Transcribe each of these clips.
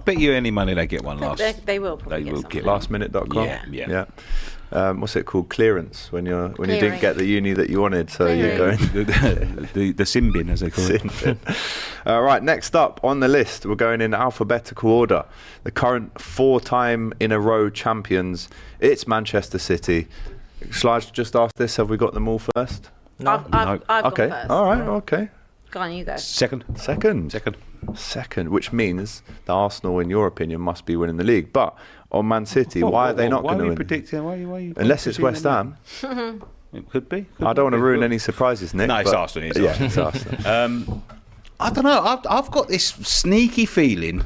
Bet you any money they get one last. They will probably get Lastminute.com. Yeah. What's it called? Clearance, when you didn't get the uni that you wanted, so you're going the sin bin, as they call it. Right, next up on the list, we're going in alphabetical order. The current 4-time in a row champions, it's Manchester City. Shall I just ask this? Have we got them all first? No. I've gone first. All right. Okay. Go on, you go. Second, which means that Arsenal, in your opinion, must be winning the league. But on Man City, why are they not going to win? Predicting? Why are you Unless it's West Ham. It could be. I don't want to ruin any surprises, Nick. No, it's Arsenal. It's Arsenal. I don't know. I've got this sneaky feeling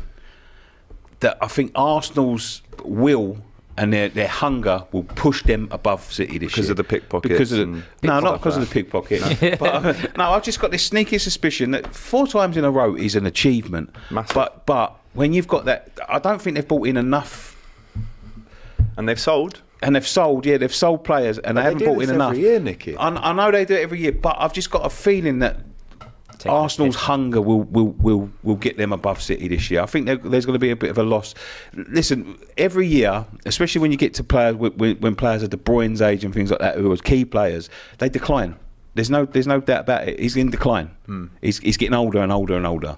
that I think Arsenal's will and their hunger will push them above City this year. Because of the pickpockets? Not because of the pickpocket. No. But I've just got this sneaky suspicion that 4 times in a row is an achievement. Massive. But when you've got that, I don't think they've brought in enough. And they've sold. They've sold players, and they haven't brought in enough. Every year, Nicky. I know they do it every year, but I've just got a feeling that Arsenal's hunger will get them above City this year. I think there's going to be a bit of a loss. Listen, every year, especially when you get to players when players are De Bruyne's age and things like that, who are key players, they decline. There's no doubt about it. He's in decline. He's getting older and older and older.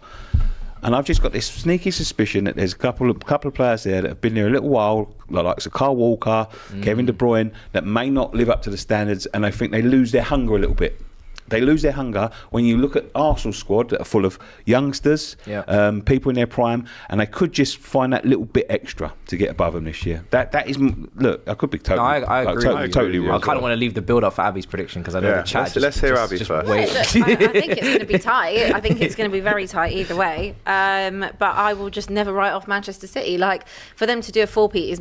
And I've just got this sneaky suspicion that there's a couple of players there that have been there a little while, like Kyle Walker, Kevin De Bruyne, that may not live up to the standards, and I think they lose their hunger a little bit. They lose their hunger when you look at Arsenal's squad that are full of youngsters, people in their prime, and they could just find that little bit extra to get above them this year. That is, look, I could be totally. No, I agree. Totally wrong. I kind of want to leave the build up for Abby's prediction because I know the chat. Let's hear Abby first. Wait. Look, I think it's going to be tight. I think it's going to be very tight either way. But I will just never write off Manchester City. Like, for them to do a 4-peat is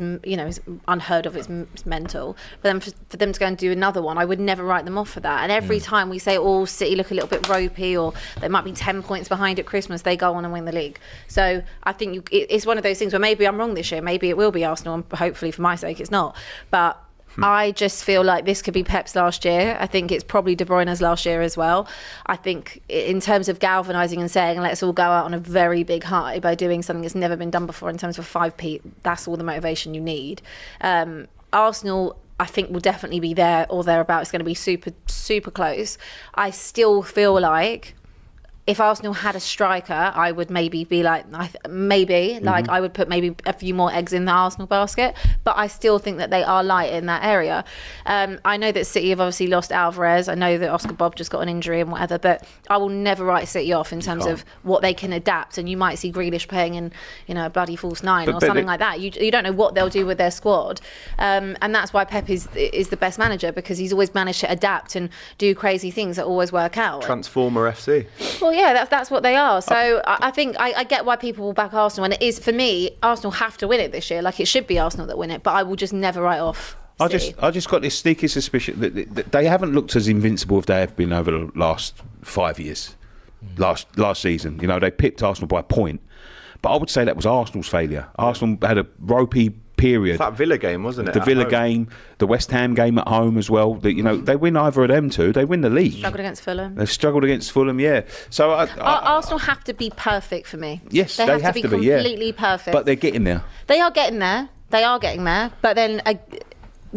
unheard of. It's mental. For them to go and do another one, I would never write them off for that. And every time we say, City look a little bit ropey, or they might be 10 points behind at Christmas, they go on and win the league. So I think it's one of those things where maybe I'm wrong this year, maybe it will be Arsenal, and hopefully for my sake it's not, but I just feel like this could be Pep's last year. I think it's probably De Bruyne's last year as well. I think in terms of galvanising and saying let's all go out on a very big high by doing something that's never been done before in terms of 5p, that's all the motivation you need. Arsenal, I think, will definitely be there or thereabout. It's going to be super, super close. I still feel like if Arsenal had a striker, I would maybe be like, I would put maybe a few more eggs in the Arsenal basket. But I still think that they are light in that area. I know that City have obviously lost Alvarez. I know that Oscar Bob just got an injury and whatever. But I will never write City off in terms of what they can adapt. And you might see Grealish playing in, a bloody false 9 or something like that. You don't know what they'll do with their squad. And that's why Pep is the best manager, because he's always managed to adapt and do crazy things that always work out. Transformer FC. Well, yeah, that's what they are. So I think I get why people will back Arsenal, and it is, for me, Arsenal have to win it this year. Like, it should be Arsenal that win it, but I will just never write off City. I just got this sneaky suspicion that they haven't looked as invincible as they have been over the last 5 years. Last season, they pipped Arsenal by a point, but I would say that was Arsenal's failure. Arsenal had a ropey period. It's that Villa game, wasn't it? The Villa game, the West Ham game at home as well. They win either of them two, they win the league. Struggled against Fulham. They've struggled against Fulham, yeah. So Arsenal have to be perfect for me. Yes, they have to be completely perfect. But they're getting there. They are getting there. But then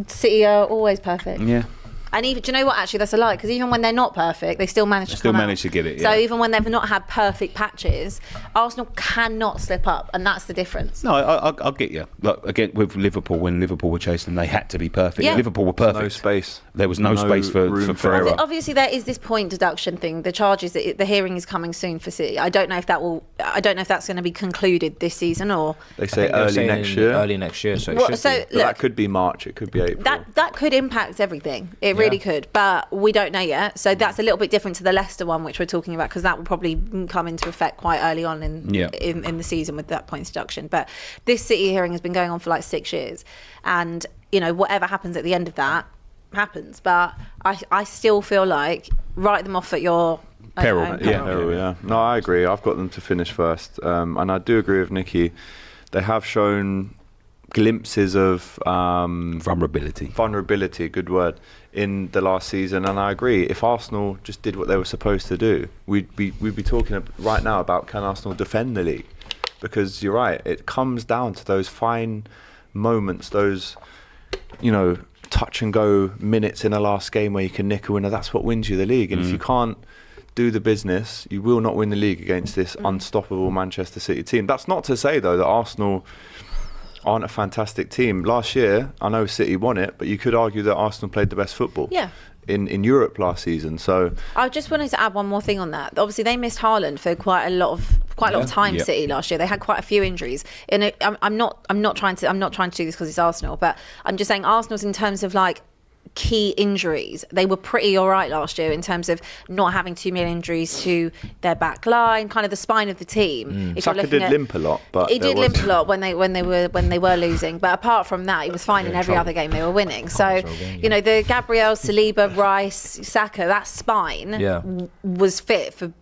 City are always perfect. Yeah. And even, do you know what? Actually, that's a lie, because even when they're not perfect, they still manage to get it. Yeah. So even when they've not had perfect patches, Arsenal cannot slip up, and that's the difference. No, I'll get you. Like, again, with Liverpool, when Liverpool were chasing, they had to be perfect. Yeah. Liverpool were perfect. No space. There was no space for error. Obviously, there is this point deduction thing. The charges, the hearing is coming soon for City. I don't know if that's going to be concluded this season, or they say early next year. Early next year. So look, that could be March. It could be April. That could impact everything. It really could, but we don't know yet. So that's a little bit different to the Leicester one, which we're talking about, because that will probably come into effect quite early on in the season with that points deduction. But this City hearing has been going on for like 6 years, and whatever happens at the end of that happens. But I still feel like write them off at your peril. Yeah. No, I agree. I've got them to finish first, and I do agree with Nicky. They have shown glimpses of vulnerability, good word, in the last season, and I agree. If Arsenal just did what they were supposed to do, we'd be talking right now about, can Arsenal defend the league? because you're right. It comes down to those fine moments, those, you know, touch and go minutes in a last game where you can nick a winner. That's what wins you the league. And if you can't do the business, you will not win the league against this unstoppable Manchester City team. That's not to say, though, that Arsenal aren't a fantastic team. Last year, I know City won it, but you could argue that Arsenal played the best football in Europe last season. So I just wanted to add one more thing on that. Obviously, they missed Haaland for quite a lot of time. City last year, they had quite a few injuries. And I'm not trying to do this because it's Arsenal, but I'm just saying Arsenal's in terms of like key injuries, they were pretty all right last year in terms of not having too many injuries to their back line, kind of the spine of the team. Saka did limp a lot, but he did limp a lot when they were losing. But apart from that, he was fine in every other game they were winning. So you know, the Gabriel, Saliba, Rice, Saka, that spine was fit for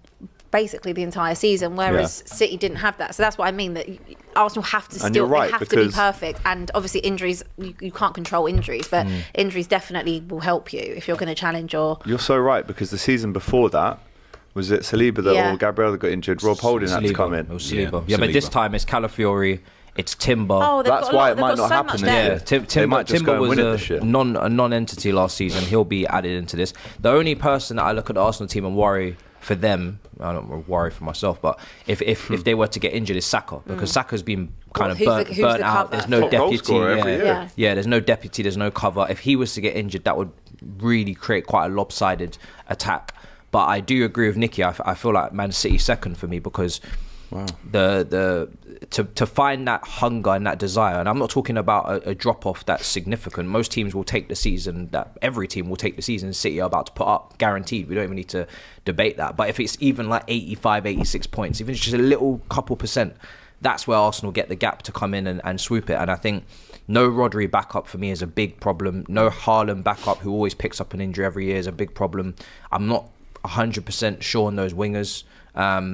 basically the entire season, whereas City didn't have that. So that's what I mean, that Arsenal have to still they have to be perfect, and obviously injuries, you can't control injuries, but injuries definitely will help you if you're going to challenge. Or you're so right, because the season before that, was it Saliba that or Gabriel that got injured? Rob Holding had to come in. It was Saliba. But this time it's Calafiori, it's Timber. Oh, that's why it might not happen. Timber was a non-entity last season. He'll be added into this. The only person that I look at the Arsenal team and worry for them, I don't worry for myself, but if they were to get injured, is Saka, because Saka's been kind of burnt out. There's no deputy. There's no deputy. There's no cover. If he was to get injured, that would really create quite a lopsided attack. But I do agree with Nicky. I feel like Man City second for me, because to find that hunger and that desire, and I'm not talking about a drop off that's significant. Most teams will take the season, that every team will take the season City are about to put up, guaranteed. We don't even need to debate that. But if it's even like 85, 86 points, even just a little couple percent, that's where Arsenal get the gap to come in and swoop it. And I think no Rodri backup for me is a big problem. No Haaland backup, who always picks up an injury every year, is a big problem. I'm not 100% sure on those wingers.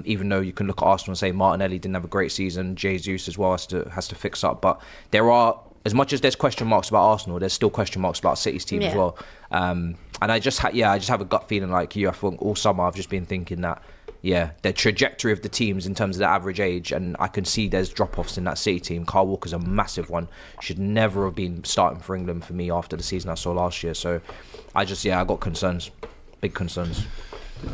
Even though you can look at Arsenal and say Martinelli didn't have a great season, Jesus as well has to fix up. But there are, as much as there's question marks about Arsenal, there's still question marks about City's team as well. And I just have a gut feeling like you. I think all summer I've just been thinking that the trajectory of the teams in terms of the average age, and I can see there's drop-offs in that City team. Kyle Walker's a massive one. Should never have been starting for England for me after the season I saw last year. So I got concerns, big concerns.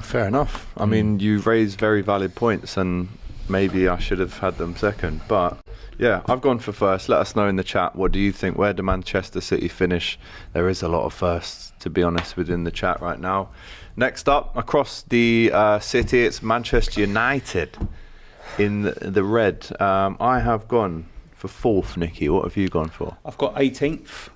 Fair enough. I mean, you raised very valid points, and maybe I should have had them second. But yeah, I've gone for first. Let us know in the chat, what do you think? Where do Manchester City finish? There is a lot of firsts, to be honest, within the chat right now. Next up, across the city, it's Manchester United in the red. I have gone for fourth, Nicky. What have you gone for? I've got 18th.